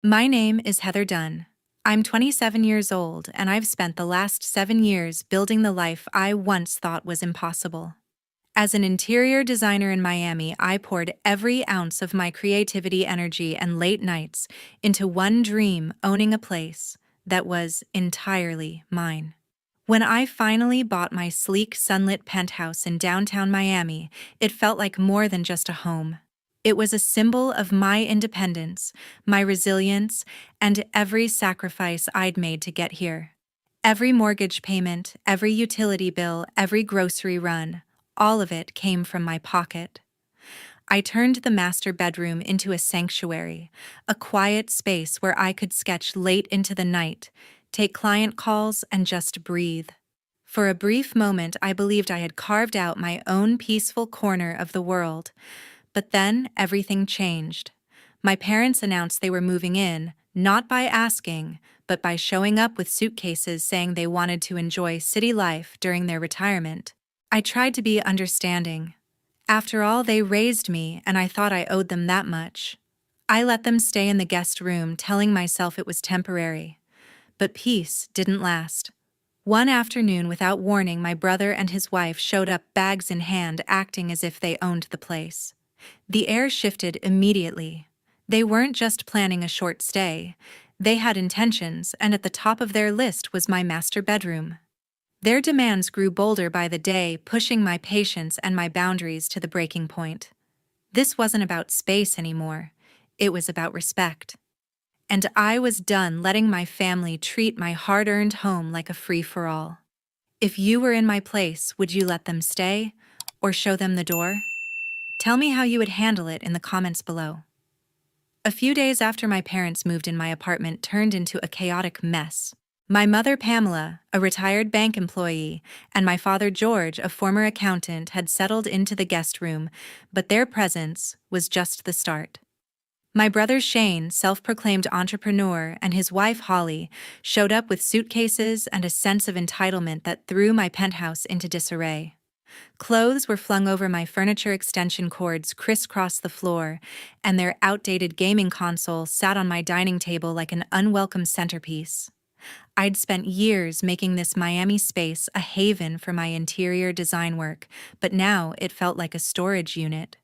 My name is Heather Dunn. I'm 27 years old, and I've spent the last 7 years building the life I once thought was impossible. As an interior designer in Miami, I poured every ounce of my creativity, energy, and late nights into one dream: owning a place that was entirely mine. When I finally bought my sleek, sunlit penthouse in downtown Miami, it felt like more than just a home. It was a symbol of my independence, my resilience, and every sacrifice I'd made to get here. Every mortgage payment, every utility bill, every grocery run, all of it came from my pocket. I turned the master bedroom into a sanctuary, a quiet space where I could sketch late into the night, take client calls, and just breathe. For a brief moment, I believed I had carved out my own peaceful corner of the world. But then everything changed. My parents announced they were moving in, not by asking, but by showing up with suitcases saying they wanted to enjoy city life during their retirement. I tried to be understanding. After all, they raised me, and I thought I owed them that much. I let them stay in the guest room, telling myself it was temporary. But peace didn't last. One afternoon, without warning, my brother and his wife showed up, bags in hand, acting as if they owned the place. The air shifted immediately. They weren't just planning a short stay. They had intentions, and at the top of their list was my master bedroom. Their demands grew bolder by the day, pushing my patience and my boundaries to the breaking point. This wasn't about space anymore. It was about respect. And I was done letting my family treat my hard-earned home like a free-for-all. If you were in my place, would you let them stay or show them the door? Tell me how you would handle it in the comments below. A few days after my parents moved in, my apartment turned into a chaotic mess. My mother, Pamela, a retired bank employee, and my father, George, a former accountant, had settled into the guest room, but their presence was just the start. My brother Shane, self-proclaimed entrepreneur, and his wife Holly showed up with suitcases and a sense of entitlement that threw my penthouse into disarray. Clothes were flung over my furniture, extension cords crisscrossed the floor, and their outdated gaming console sat on my dining table like an unwelcome centerpiece. I'd spent years making this Miami space a haven for my interior design work, but now it felt like a storage unit.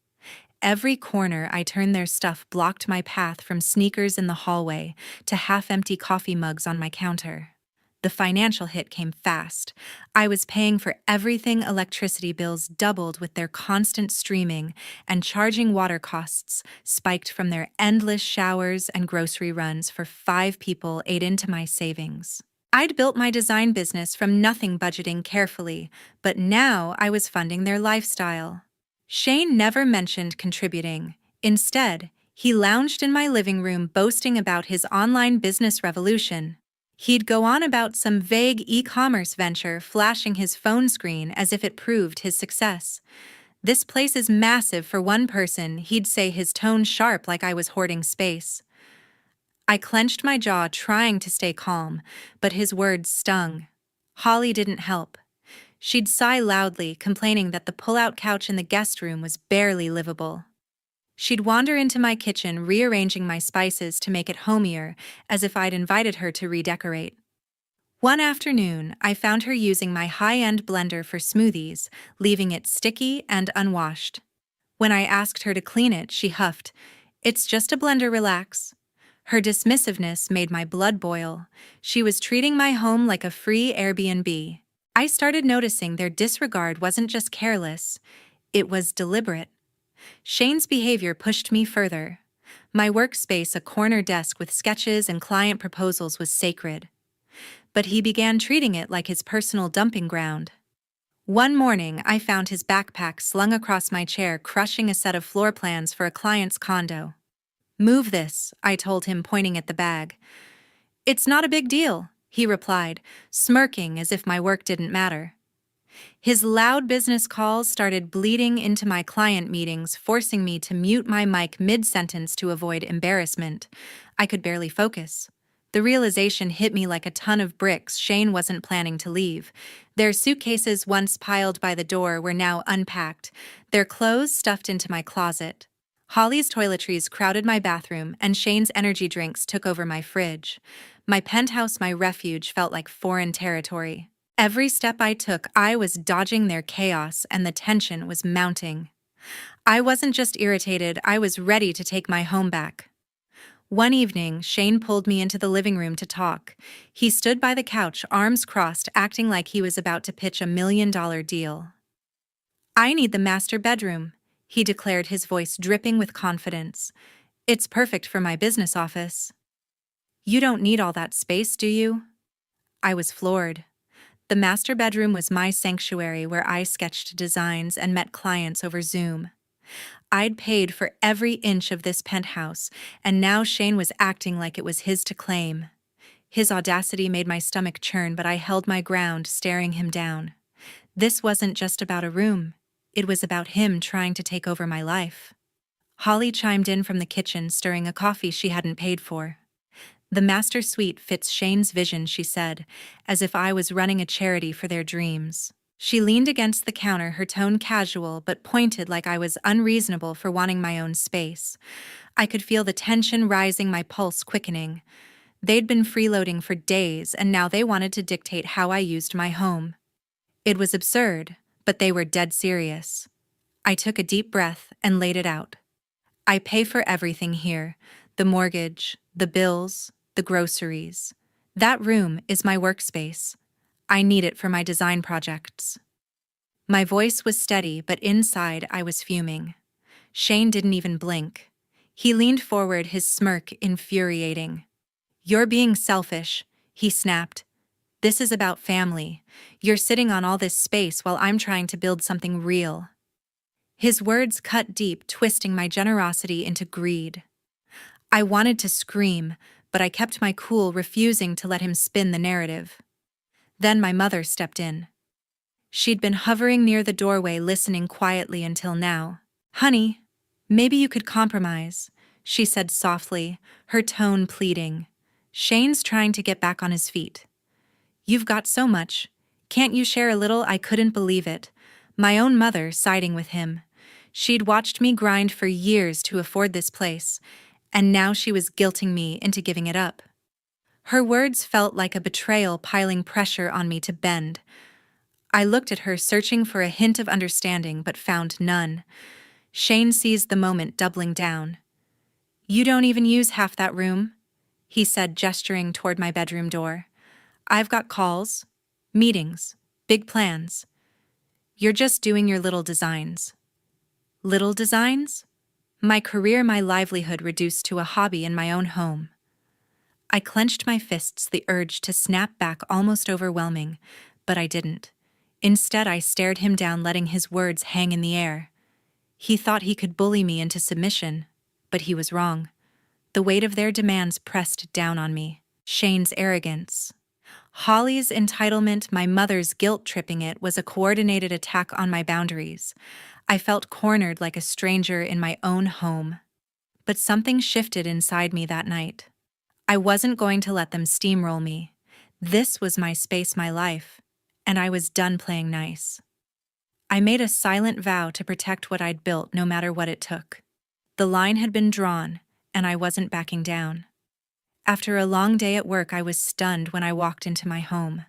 Every corner I turned, their stuff blocked my path, from sneakers in the hallway to half-empty coffee mugs on my counter. The financial hit came fast. I was paying for everything. Electricity bills doubled with their constant streaming, and charging water costs spiked from their endless showers, and grocery runs for 5 people ate into my savings. I'd built my design business from nothing, budgeting carefully, but now I was funding their lifestyle. Shane never mentioned contributing. Instead, he lounged in my living room boasting about his online business revolution. He'd go on about some vague e-commerce venture, flashing his phone screen as if it proved his success. "This place is massive for one person," he'd say, his tone sharp like I was hoarding space. I clenched my jaw, trying to stay calm, but his words stung. Holly didn't help. She'd sigh loudly, complaining that the pull-out couch in the guest room was barely livable. She'd wander into my kitchen, rearranging my spices to make it homier, as if I'd invited her to redecorate. One afternoon, I found her using my high-end blender for smoothies, leaving it sticky and unwashed. When I asked her to clean it, she huffed, "It's just a blender, relax." Her dismissiveness made my blood boil. She was treating my home like a free Airbnb. I started noticing their disregard wasn't just careless, it was deliberate. Shane's behavior pushed me further. My workspace, a corner desk with sketches and client proposals, was sacred. But he began treating it like his personal dumping ground. One morning, I found his backpack slung across my chair, crushing a set of floor plans for a client's condo. "Move this," I told him, pointing at the bag. "It's not a big deal," he replied, smirking as if my work didn't matter. His loud business calls started bleeding into my client meetings, forcing me to mute my mic mid-sentence to avoid embarrassment. I could barely focus. The realization hit me like a ton of bricks. Shane wasn't planning to leave. Their suitcases, once piled by the door, were now unpacked, their clothes stuffed into my closet. Holly's toiletries crowded my bathroom, and Shane's energy drinks took over my fridge. My penthouse, my refuge, felt like foreign territory. Every step I took, I was dodging their chaos, and the tension was mounting. I wasn't just irritated, I was ready to take my home back. One evening, Shane pulled me into the living room to talk. He stood by the couch, arms crossed, acting like he was about to pitch $1 million deal. "I need the master bedroom," he declared, his voice dripping with confidence. "It's perfect for my business office." "You don't need all that space, do you?" I was floored. The master bedroom was my sanctuary, where I sketched designs and met clients over Zoom. I'd paid for every inch of this penthouse, and now Shane was acting like it was his to claim. His audacity made my stomach churn, but I held my ground, staring him down. This wasn't just about a room. It was about him trying to take over my life. Holly chimed in from the kitchen, stirring a coffee she hadn't paid for. "The master suite fits Shane's vision," she said, as if I was running a charity for their dreams. She leaned against the counter, her tone casual but pointed, like I was unreasonable for wanting my own space. I could feel the tension rising, my pulse quickening. They'd been freeloading for days, and now they wanted to dictate how I used my home. It was absurd, but they were dead serious. I took a deep breath and laid it out. "I pay for everything here: the mortgage, the bills, the groceries. That room is my workspace. I need it for my design projects." My voice was steady, but inside I was fuming. Shane didn't even blink. He leaned forward, his smirk infuriating. "You're being selfish," he snapped. "This is about family. You're sitting on all this space while I'm trying to build something real." His words cut deep, twisting my generosity into greed. I wanted to scream, but I kept my cool, refusing to let him spin the narrative. Then my mother stepped in. She'd been hovering near the doorway, listening quietly until now. "Honey, maybe you could compromise," she said softly, her tone pleading. "Shane's trying to get back on his feet. You've got so much. Can't you share a little?" I couldn't believe it. My own mother siding with him. She'd watched me grind for years to afford this place, and now she was guilting me into giving it up. Her words felt like a betrayal, piling pressure on me to bend. I looked at her, searching for a hint of understanding, but found none. Shane seized the moment, doubling down. "You don't even use half that room," he said, gesturing toward my bedroom door. "I've got calls, meetings, big plans. You're just doing your little designs." Little designs? My career, my livelihood reduced to a hobby in my own home. I clenched my fists, the urge to snap back almost overwhelming, but I didn't. Instead, I stared him down, letting his words hang in the air. He thought he could bully me into submission, but he was wrong. The weight of their demands pressed down on me. Shane's arrogance, Holly's entitlement, my mother's guilt-tripping it, was a coordinated attack on my boundaries. I felt cornered, like a stranger in my own home. But something shifted inside me that night. I wasn't going to let them steamroll me. This was my space, my life, and I was done playing nice. I made a silent vow to protect what I'd built, no matter what it took. The line had been drawn, and I wasn't backing down. After a long day at work, I was stunned when I walked into my home.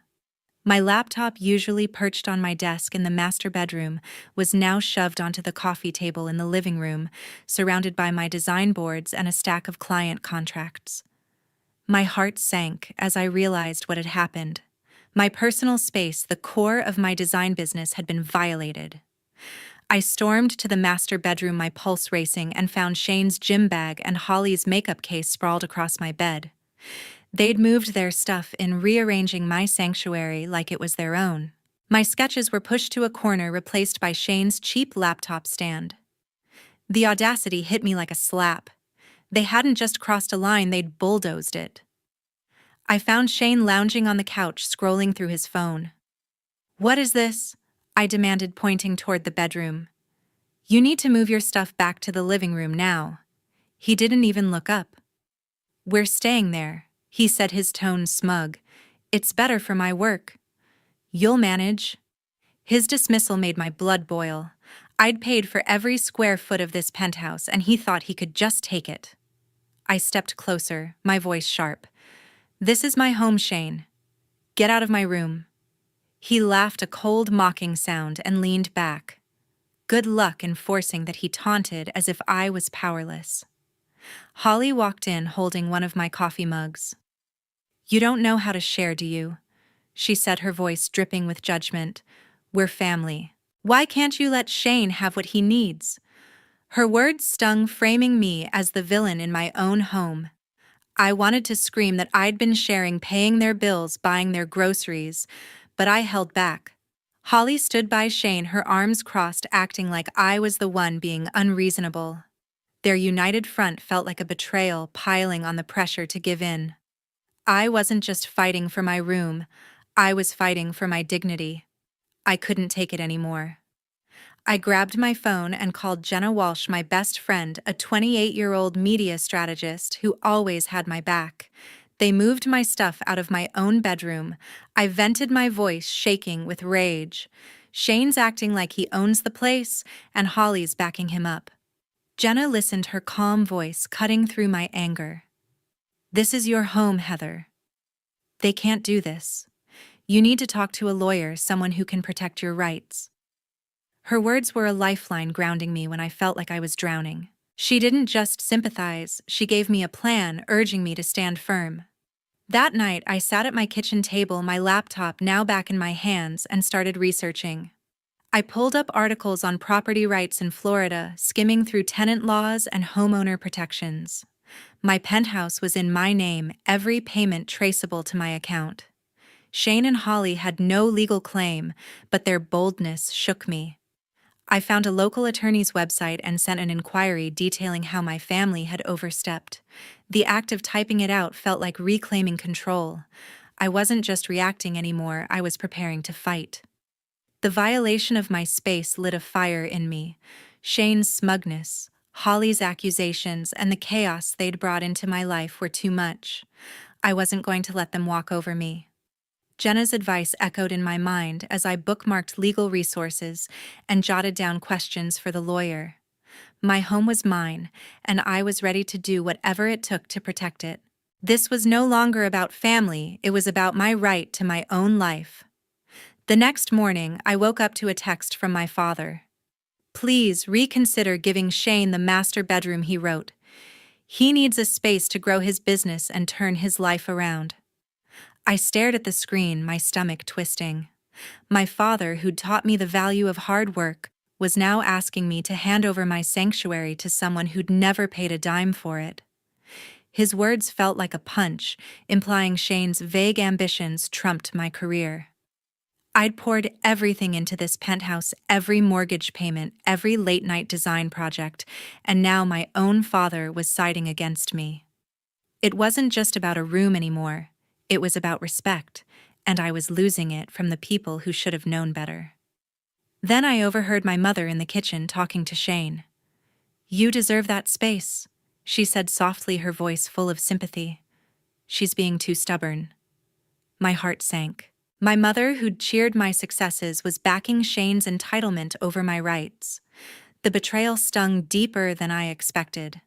My laptop, usually perched on my desk in the master bedroom, was now shoved onto the coffee table in the living room, surrounded by my design boards and a stack of client contracts. My heart sank as I realized what had happened. My personal space, the core of my design business, had been violated. I stormed to the master bedroom, my pulse racing, and found Shane's gym bag and Holly's makeup case sprawled across my bed. They'd moved their stuff in, rearranging my sanctuary like it was their own. My sketches were pushed to a corner, replaced by Shane's cheap laptop stand. The audacity hit me like a slap. They hadn't just crossed a line, they'd bulldozed it. I found Shane lounging on the couch, scrolling through his phone. "What is this?" I demanded, pointing toward the bedroom. "You need to move your stuff back to the living room now." He didn't even look up. "We're staying there," he said, his tone smug. "It's better for my work." "You'll manage." His dismissal made my blood boil. I'd paid for every square foot of this penthouse, and he thought he could just take it. I stepped closer, my voice sharp. "This is my home, Shane. Get out of my room." He laughed a cold, mocking sound and leaned back. Good luck enforcing that he taunted as if I was powerless. Holly walked in holding one of my coffee mugs. "You don't know how to share, do you?" she said, her voice dripping with judgment. "We're family. Why can't you let Shane have what he needs?" Her words stung, framing me as the villain in my own home. I wanted to scream that I'd been sharing, paying their bills, buying their groceries, but I held back. Holly stood by Shane, her arms crossed, acting like I was the one being unreasonable. Their united front felt like a betrayal piling on the pressure to give in. I wasn't just fighting for my room, I was fighting for my dignity. I couldn't take it anymore. I grabbed my phone and called Jenna Walsh, my best friend, a 28-year-old media strategist who always had my back. They moved my stuff out of my own bedroom. I vented, my voice shaking with rage. Shane's acting like he owns the place, and Holly's backing him up. Jenna listened, her calm voice cutting through my anger. "This is your home, Heather. They can't do this. You need to talk to a lawyer, someone who can protect your rights." Her words were a lifeline, grounding me when I felt like I was drowning. She didn't just sympathize, she gave me a plan, urging me to stand firm. That night, I sat at my kitchen table, my laptop now back in my hands, and started researching. I pulled up articles on property rights in Florida, skimming through tenant laws and homeowner protections. My penthouse was in my name, every payment traceable to my account. Shane and Holly had no legal claim, but their boldness shook me. I found a local attorney's website and sent an inquiry detailing how my family had overstepped. The act of typing it out felt like reclaiming control. I wasn't just reacting anymore, I was preparing to fight. The violation of my space lit a fire in me. Shane's smugness, Holly's accusations, and the chaos they'd brought into my life were too much. I wasn't going to let them walk over me. Jenna's advice echoed in my mind as I bookmarked legal resources and jotted down questions for the lawyer. My home was mine, and I was ready to do whatever it took to protect it. This was no longer about family, it was about my right to my own life. The next morning, I woke up to a text from my father. "Please reconsider giving Shane the master bedroom," he wrote. "He needs a space to grow his business and turn his life around." I stared at the screen, my stomach twisting. My father, who'd taught me the value of hard work, was now asking me to hand over my sanctuary to someone who'd never paid a dime for it. His words felt like a punch, implying Shane's vague ambitions trumped my career. I'd poured everything into this penthouse, every mortgage payment, every late-night design project, and now my own father was siding against me. It wasn't just about a room anymore. It was about respect, and I was losing it from the people who should have known better. Then I overheard my mother in the kitchen talking to Shane. "You deserve that space," she said softly, her voice full of sympathy. "She's being too stubborn." My heart sank. My mother, who'd cheered my successes, was backing Shane's entitlement over my rights. The betrayal stung deeper than I expected.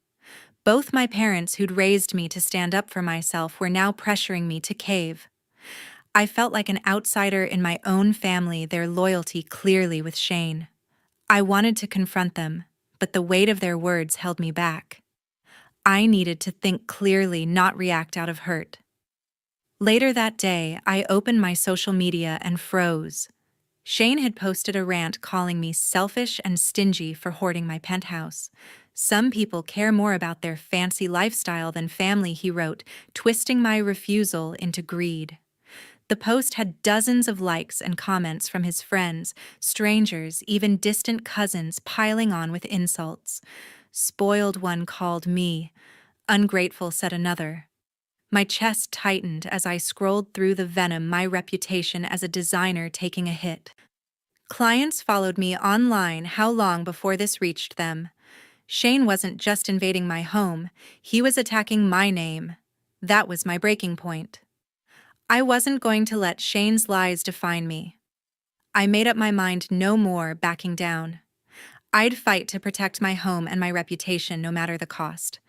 Both my parents, who'd raised me to stand up for myself, were now pressuring me to cave. I felt like an outsider in my own family, their loyalty clearly with Shane. I wanted to confront them, but the weight of their words held me back. I needed to think clearly, not react out of hurt. Later that day, I opened my social media and froze. Shane had posted a rant calling me selfish and stingy for hoarding my penthouse. "Some people care more about their fancy lifestyle than family," he wrote, twisting my refusal into greed. The post had dozens of likes and comments from his friends, strangers, even distant cousins piling on with insults. "Spoiled one," called me. "Ungrateful," said another. My chest tightened as I scrolled through the venom, my reputation as a designer taking a hit. Clients followed me online. How long before this reached them? Shane wasn't just invading my home, he was attacking my name. That was my breaking point. I wasn't going to let Shane's lies define me. I made up my mind, no more backing down. I'd fight to protect my home and my reputation no matter the cost.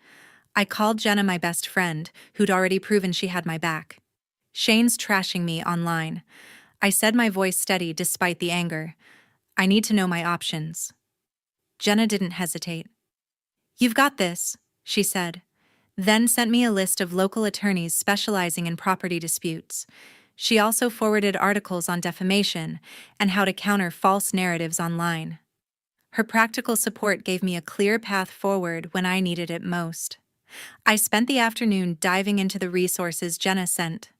I called Jenna my best friend, who'd already proven she had my back. Shane's trashing me online. I said, my voice steady despite the anger. I need to know my options. Jenna didn't hesitate. You've got this, she said, then sent me a list of local attorneys specializing in property disputes. She also forwarded articles on defamation and how to counter false narratives online. Her practical support gave me a clear path forward when I needed it most. I spent the afternoon diving into the resources Jenna sent.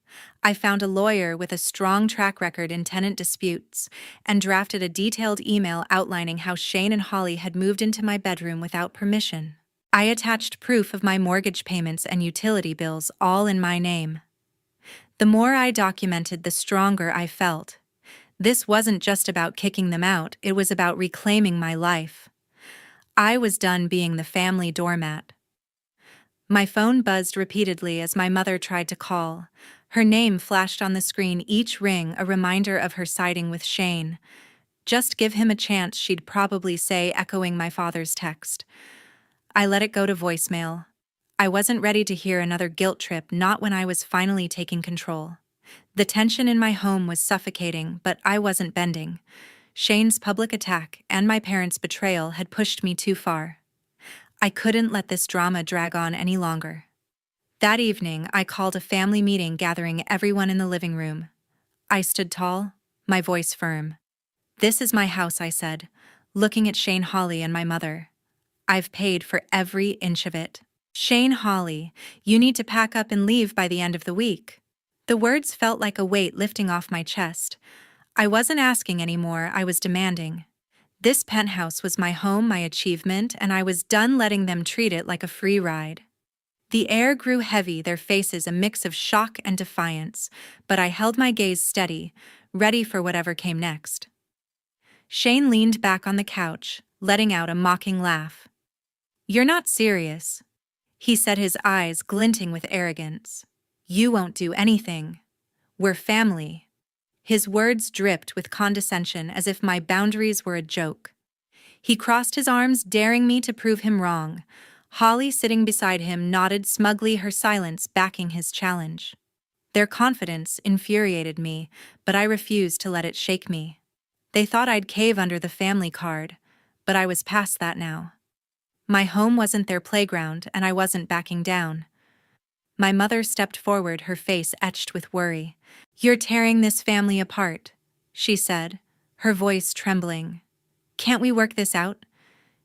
I found a lawyer with a strong track record in tenant disputes and drafted a detailed email outlining how Shane and Holly had moved into my bedroom without permission. I attached proof of my mortgage payments and utility bills, all in my name. The more I documented, the stronger I felt. This wasn't just about kicking them out, it was about reclaiming my life. I was done being the family doormat. My phone buzzed repeatedly as my mother tried to call. Her name flashed on the screen, each ring a reminder of her siding with Shane. Just give him a chance, she'd probably say, echoing my father's text. I let it go to voicemail. I wasn't ready to hear another guilt trip, not when I was finally taking control. The tension in my home was suffocating, but I wasn't bending. Shane's public attack and my parents' betrayal had pushed me too far. I couldn't let this drama drag on any longer. That evening, I called a family meeting, gathering everyone in the living room. I stood tall, my voice firm. This is my house, I said, looking at Shane, Holly, and my mother. I've paid for every inch of it. Shane, Holly, you need to pack up and leave by the end of the week. The words felt like a weight lifting off my chest. I wasn't asking anymore, I was demanding. This penthouse was my home, my achievement, and I was done letting them treat it like a free ride. The air grew heavy, their faces a mix of shock and defiance, but I held my gaze steady, ready for whatever came next. Shane leaned back on the couch, letting out a mocking laugh. You're not serious, he said, his eyes glinting with arrogance. You won't do anything. We're family. His words dripped with condescension, as if my boundaries were a joke. He crossed his arms, daring me to prove him wrong. Holly, sitting beside him, nodded smugly, her silence backing his challenge. Their confidence infuriated me, but I refused to let it shake me. They thought I'd cave under the family card, but I was past that now. My home wasn't their playground, and I wasn't backing down. My mother stepped forward, her face etched with worry. You're tearing this family apart, she said, her voice trembling. Can't we work this out?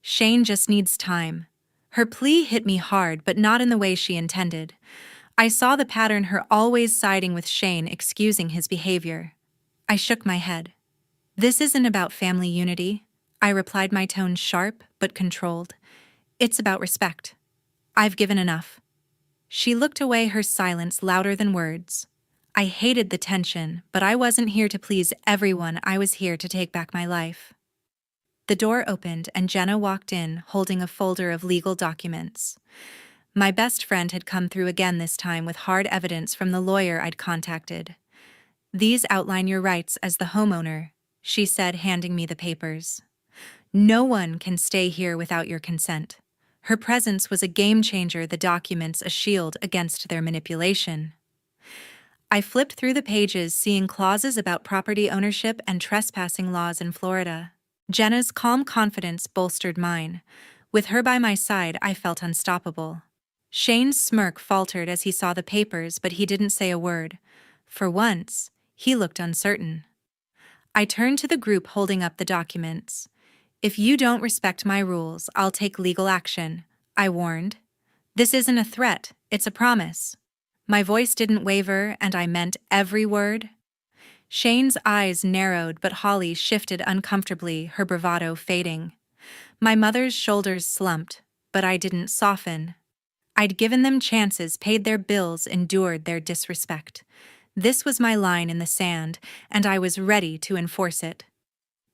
Shane just needs time. Her plea hit me hard, but not in the way she intended. I saw the pattern, her always siding with Shane, excusing his behavior. I shook my head. This isn't about family unity, I replied, my tone sharp but controlled. It's about respect. I've given enough. She looked away, her silence louder than words. I hated the tension, but I wasn't here to please everyone, I was here to take back my life. The door opened and Jenna walked in, holding a folder of legal documents. My best friend had come through again, this time with hard evidence from the lawyer I'd contacted. These outline your rights as the homeowner, she said, handing me the papers. No one can stay here without your consent. Her presence was a game changer, the documents a shield against their manipulation. I flipped through the pages, seeing clauses about property ownership and trespassing laws in Florida. Jenna's calm confidence bolstered mine. With her by my side, I felt unstoppable. Shane's smirk faltered as he saw the papers, but he didn't say a word. For once, he looked uncertain. I turned to the group holding up the documents. If you don't respect my rules, I'll take legal action, I warned. This isn't a threat, it's a promise. My voice didn't waver, and I meant every word. Shane's eyes narrowed, but Holly shifted uncomfortably, her bravado fading. My mother's shoulders slumped, but I didn't soften. I'd given them chances, paid their bills, endured their disrespect. This was my line in the sand, and I was ready to enforce it.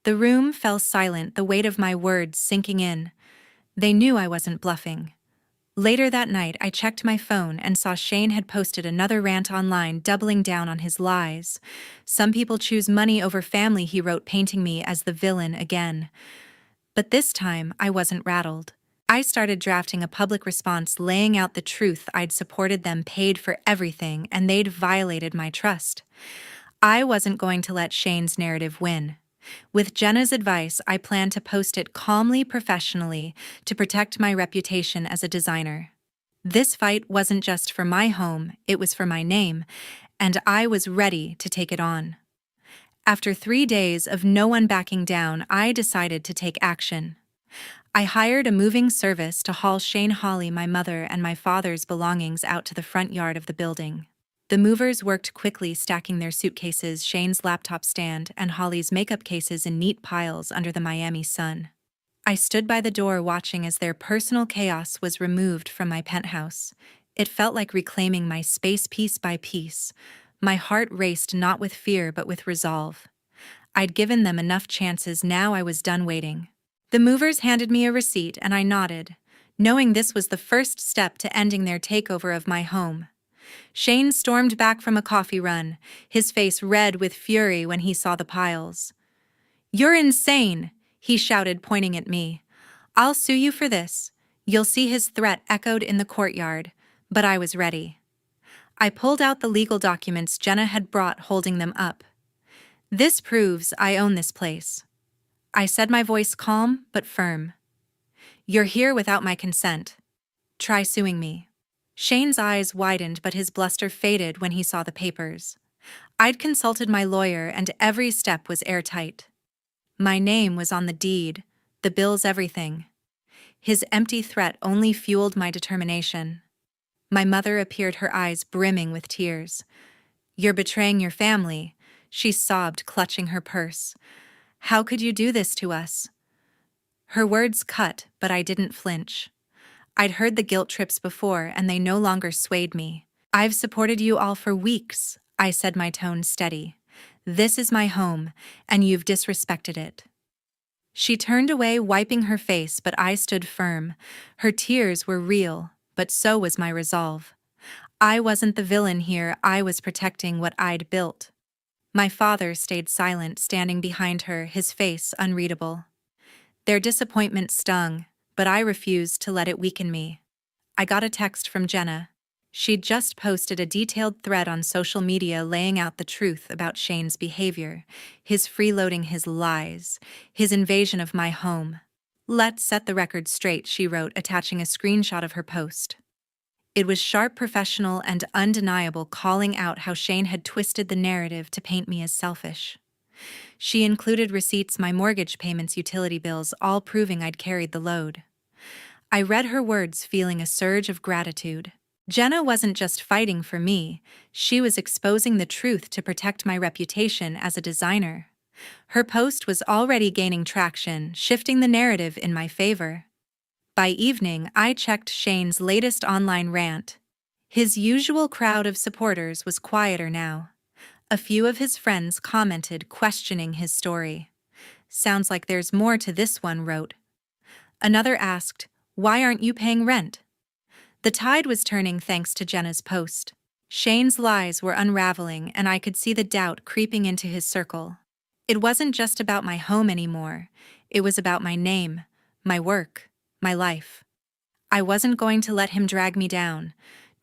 The room fell silent, the weight of my words sinking in. They knew I wasn't bluffing. Later that night, I checked my phone and saw Shane had posted another rant online, doubling down on his lies. Some people choose money over family, he wrote, painting me as the villain again. But this time, I wasn't rattled. I started drafting a public response laying out the truth. I'd supported them, paid for everything, and they'd violated my trust. I wasn't going to let Shane's narrative win. With Jenna's advice, I planned to post it calmly, professionally, to protect my reputation as a designer. This fight wasn't just for my home, it was for my name, and I was ready to take it on. After 3 days of no one backing down, I decided to take action. I hired a moving service to haul Shane Hawley, my mother, and my father's belongings out to the front yard of the building. The movers worked quickly, stacking their suitcases, Shane's laptop stand, and Holly's makeup cases in neat piles under the Miami sun. I stood by the door watching as their personal chaos was removed from my penthouse. It felt like reclaiming my space piece by piece. My heart raced not with fear but with resolve. I'd given them enough chances, now I was done waiting. The movers handed me a receipt and I nodded, knowing this was the first step to ending their takeover of my home. Shane stormed back from a coffee run, his face red with fury when he saw the piles. "You're insane!" he shouted, pointing at me. "I'll sue you for this." You'll see his threat echoed in the courtyard, but I was ready. I pulled out the legal documents Jenna had brought, holding them up. "This proves I own this place." I said, my voice calm but firm. "You're here without my consent. Try suing me." Shane's eyes widened, but his bluster faded when he saw the papers. I'd consulted my lawyer and every step was airtight. My name was on the deed, the bills, everything. His empty threat only fueled my determination. My mother appeared, her eyes brimming with tears. "You're betraying your family," she sobbed, clutching her purse. "How could you do this to us?" Her words cut, but I didn't flinch. I'd heard the guilt trips before, and they no longer swayed me. "I've supported you all for weeks," I said, my tone steady. "This is my home, and you've disrespected it." She turned away, wiping her face, but I stood firm. Her tears were real, but so was my resolve. I wasn't the villain here, I was protecting what I'd built. My father stayed silent, standing behind her, his face unreadable. Their disappointment stung, but I refused to let it weaken me. I got a text from Jenna. She'd just posted a detailed thread on social media laying out the truth about Shane's behavior, his freeloading, his lies, his invasion of my home. "Let's set the record straight," she wrote, attaching a screenshot of her post. It was sharp, professional, and undeniable, calling out how Shane had twisted the narrative to paint me as selfish. She included receipts, my mortgage payments, utility bills, all proving I'd carried the load. I read her words, feeling a surge of gratitude. Jenna wasn't just fighting for me, she was exposing the truth to protect my reputation as a designer. Her post was already gaining traction, shifting the narrative in my favor. By evening, I checked Shane's latest online rant. His usual crowd of supporters was quieter now. A few of his friends commented, questioning his story. "Sounds like there's more to this," one wrote. Another asked, "Why aren't you paying rent?" The tide was turning thanks to Jenna's post. Shane's lies were unraveling, and I could see the doubt creeping into his circle. It wasn't just about my home anymore. It was about my name, my work, my life. I wasn't going to let him drag me down.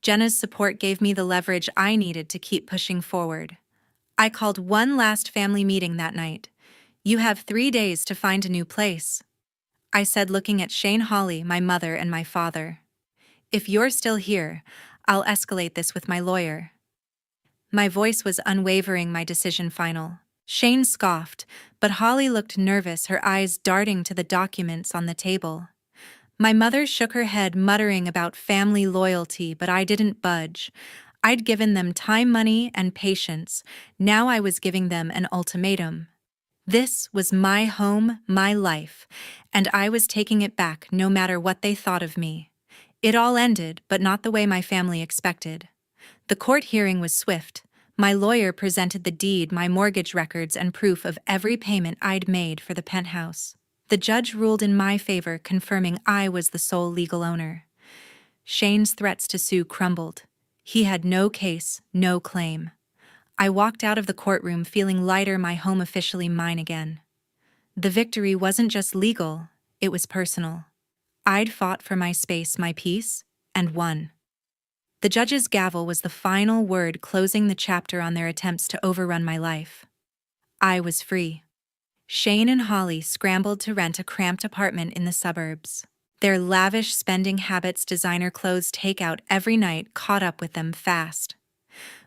Jenna's support gave me the leverage I needed to keep pushing forward. I called one last family meeting that night. "You have 3 days to find a new place," I said, looking at Shane Hawley, my mother, and my father. "If you're still here, I'll escalate this with my lawyer." My voice was unwavering, my decision final. Shane scoffed, but Holly looked nervous, her eyes darting to the documents on the table. My mother shook her head, muttering about family loyalty, but I didn't budge. I'd given them time, money, and patience. Now I was giving them an ultimatum. This was my home, my life, and I was taking it back no matter what they thought of me. It all ended, but not the way my family expected. The court hearing was swift. My lawyer presented the deed, my mortgage records, and proof of every payment I'd made for the penthouse. The judge ruled in my favor, confirming I was the sole legal owner. Shane's threats to sue crumbled. He had no case, no claim. I walked out of the courtroom feeling lighter, my home officially mine again. The victory wasn't just legal, It was personal. I'd fought for my space, my peace, and won. The judge's gavel was the final word, closing the chapter on their attempts to overrun my life. I was free. Shane and Holly scrambled to rent a cramped apartment in the suburbs. Their lavish spending habits, designer clothes, takeout every night caught up with them fast.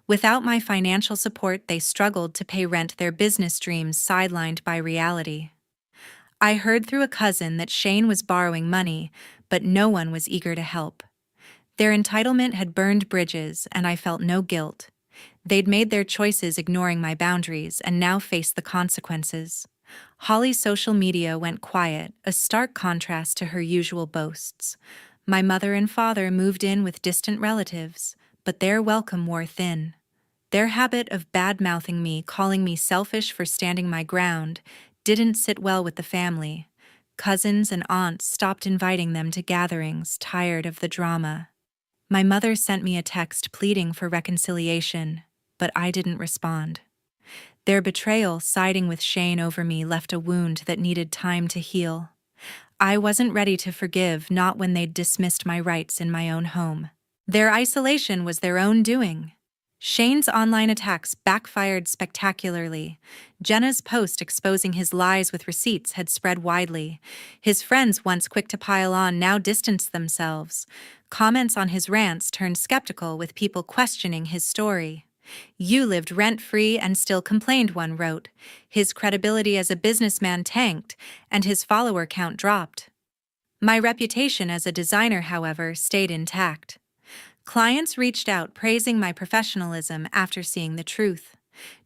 Without my financial support, they struggled to pay rent, their business dreams sidelined by reality. I heard through a cousin that Shane was borrowing money, but no one was eager to help. Their entitlement had burned bridges, and I felt no guilt. They'd made their choices, ignoring my boundaries, and now faced the consequences. Holly's social media went quiet, a stark contrast to her usual boasts. My mother and father moved in with distant relatives, but their welcome wore thin. Their habit of bad-mouthing me, calling me selfish for standing my ground, didn't sit well with the family. Cousins and aunts stopped inviting them to gatherings, tired of the drama. My mother sent me a text pleading for reconciliation, but I didn't respond. Their betrayal, siding with Shane over me, left a wound that needed time to heal. I wasn't ready to forgive, not when they'd dismissed my rights in my own home. Their isolation was their own doing. Shane's online attacks backfired spectacularly. Jenna's post exposing his lies with receipts had spread widely. His friends, once quick to pile on, now distanced themselves. Comments on his rants turned skeptical, with people questioning his story. "You lived rent-free and still complained," one wrote. His credibility as a businessman tanked, and his follower count dropped. My reputation as a designer, however, stayed intact. Clients reached out praising my professionalism after seeing the truth.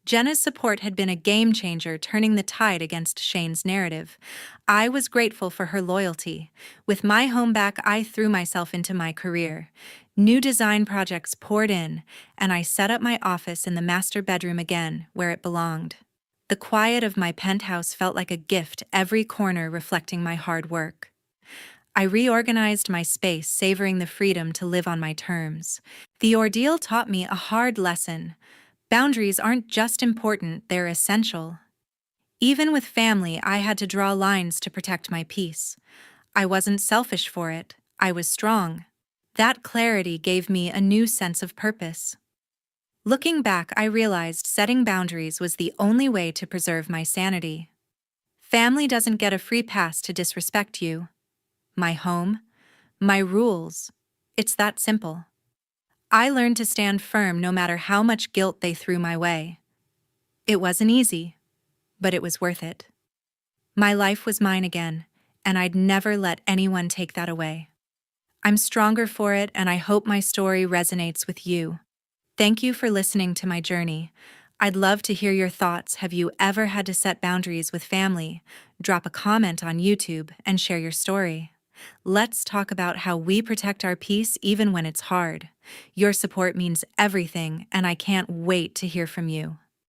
Jenna's support had been a game-changer, turning the tide against Shane's narrative. I was grateful for her loyalty. With my home back, I threw myself into my career. New design projects poured in, and I set up my office in the master bedroom again, where it belonged. The quiet of my penthouse felt like a gift, every corner reflecting my hard work. I reorganized my space, savoring the freedom to live on my terms. The ordeal taught me a hard lesson. Boundaries aren't just important, they're essential. Even with family, I had to draw lines to protect my peace. I wasn't selfish for it, I was strong. That clarity gave me a new sense of purpose. Looking back, I realized setting boundaries was the only way to preserve my sanity. Family doesn't get a free pass to disrespect you. My home, my rules. It's that simple. I learned to stand firm no matter how much guilt they threw my way. It wasn't easy, but it was worth it. My life was mine again, and I'd never let anyone take that away. I'm stronger for it, and I hope my story resonates with you. Thank you for listening to my journey. I'd love to hear your thoughts. Have you ever had to set boundaries with family? Drop a comment on YouTube and share your story. Let's talk about how we protect our peace even when it's hard. Your support means everything, and I can't wait to hear from you.